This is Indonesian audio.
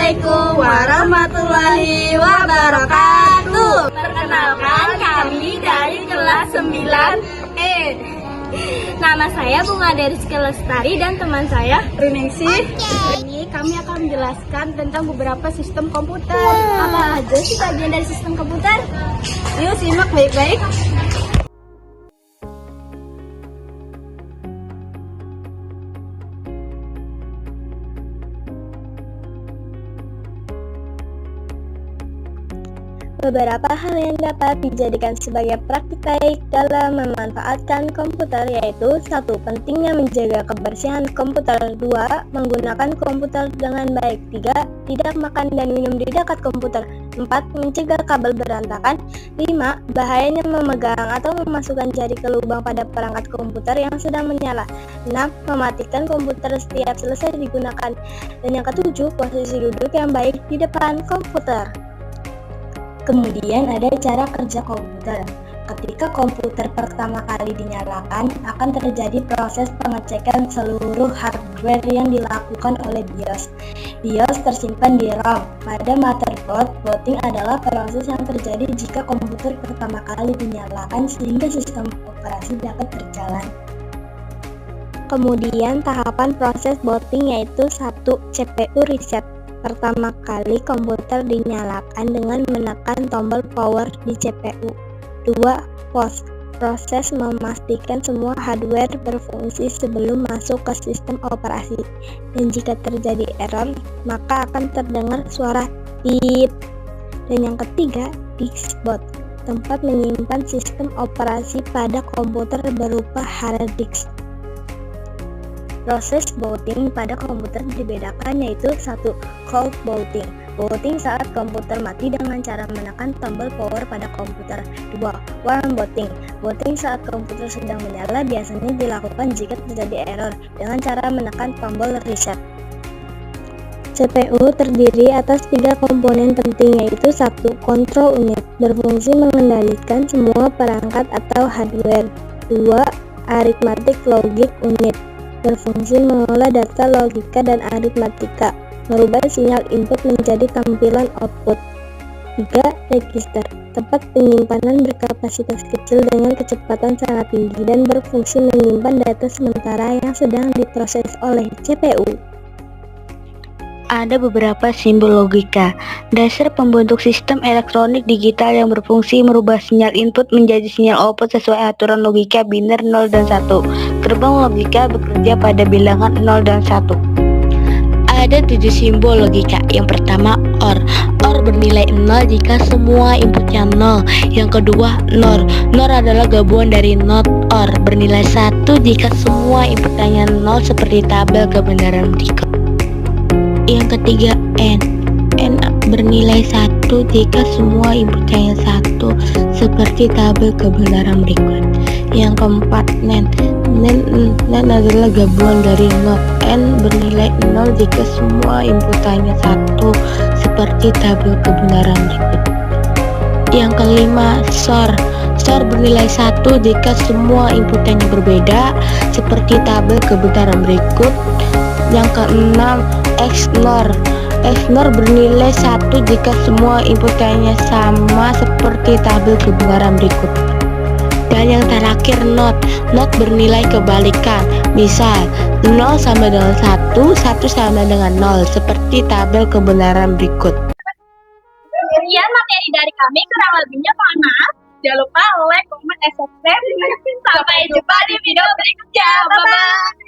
Assalamualaikum warahmatullahi wabarakatuh. Perkenalkan, kami dari kelas 9E. Nama saya Bunga Rizky Lestari dan teman saya Runingsih. Ini kami akan menjelaskan tentang beberapa sistem komputer. Apa aja sih bagian dari sistem komputer? Yuk simak baik-baik. Beberapa hal yang dapat dijadikan sebagai praktik dalam memanfaatkan komputer yaitu 1. Pentingnya menjaga kebersihan komputer. 2. Menggunakan komputer dengan baik. 3. Tidak makan dan minum di dekat komputer. 4. Mencegah kabel berantakan. 5. Bahayanya memegang atau memasukkan jari ke lubang pada perangkat komputer yang sedang menyala. 6. Mematikan komputer setiap selesai digunakan. Dan yang ketujuh, posisi duduk yang baik di depan komputer. Kemudian ada cara kerja komputer. Ketika komputer pertama kali dinyalakan, akan terjadi proses pengecekan seluruh hardware yang dilakukan oleh BIOS. BIOS tersimpan di ROM. Pada motherboard, booting adalah proses yang terjadi jika komputer pertama kali dinyalakan sehingga sistem operasi dapat berjalan. Kemudian tahapan proses booting yaitu 1. CPU reset. Pertama kali komputer dinyalakan dengan menekan tombol power di CPU. 2. Pause. Proses memastikan semua hardware berfungsi sebelum masuk ke sistem operasi. Dan jika terjadi error, maka akan terdengar suara beep. Dan yang ketiga, disk boot. Tempat menyimpan sistem operasi pada komputer berupa hard disk. Proses booting pada komputer dibedakan yaitu 1. Cold booting. Booting saat komputer mati dengan cara menekan tombol power pada komputer. 2. Warm booting. Booting saat komputer sedang menyala biasanya dilakukan jika terjadi error dengan cara menekan tombol reset. CPU terdiri atas 3 komponen penting yaitu 1. Control unit. Berfungsi mengendalikan semua perangkat atau hardware. 2. Arithmetic logic unit. Berfungsi mengolah data logika dan aritmatika, merubah sinyal input menjadi tampilan output. 3. Register. Tempat penyimpanan berkapasitas kecil dengan kecepatan sangat tinggi dan berfungsi menyimpan data sementara yang sedang diproses oleh CPU. Ada beberapa simbol logika, dasar pembentuk sistem elektronik digital yang berfungsi merubah sinyal input menjadi sinyal output sesuai aturan logika biner 0 dan 1. Gerbang logika bekerja pada bilangan 0 dan 1. Ada 7 simbol logika. Yang pertama, OR. OR bernilai 0 jika semua inputnya 0. Yang kedua, NOR. NOR adalah gabungan dari NOT OR bernilai 1 jika semua inputnya 0 seperti tabel kebenaran berikut. Yang ketiga, N bernilai 1 jika semua inputnya 1 seperti tabel kebenaran berikut. Yang keempat, NAND adalah gabungan dari NOT. N bernilai 0 jika semua inputnya 1 seperti tabel kebenaran berikut. Yang kelima, SOR bernilai 1 jika semua inputnya berbeda seperti tabel kebenaran berikut. Yang keenam, XNOR bernilai 1 jika semua inputnya sama seperti tabel kebenaran berikut. Dan yang terakhir, NOT bernilai kebalikan. Misal 0 sama dengan 1, 1 sama dengan 0 seperti tabel kebenaran berikut. Sekian materi dari kami, kurang lebihnya mohon maaf. Jangan lupa like, comment, and subscribe. Sampai jumpa di video berikutnya. Bye-bye.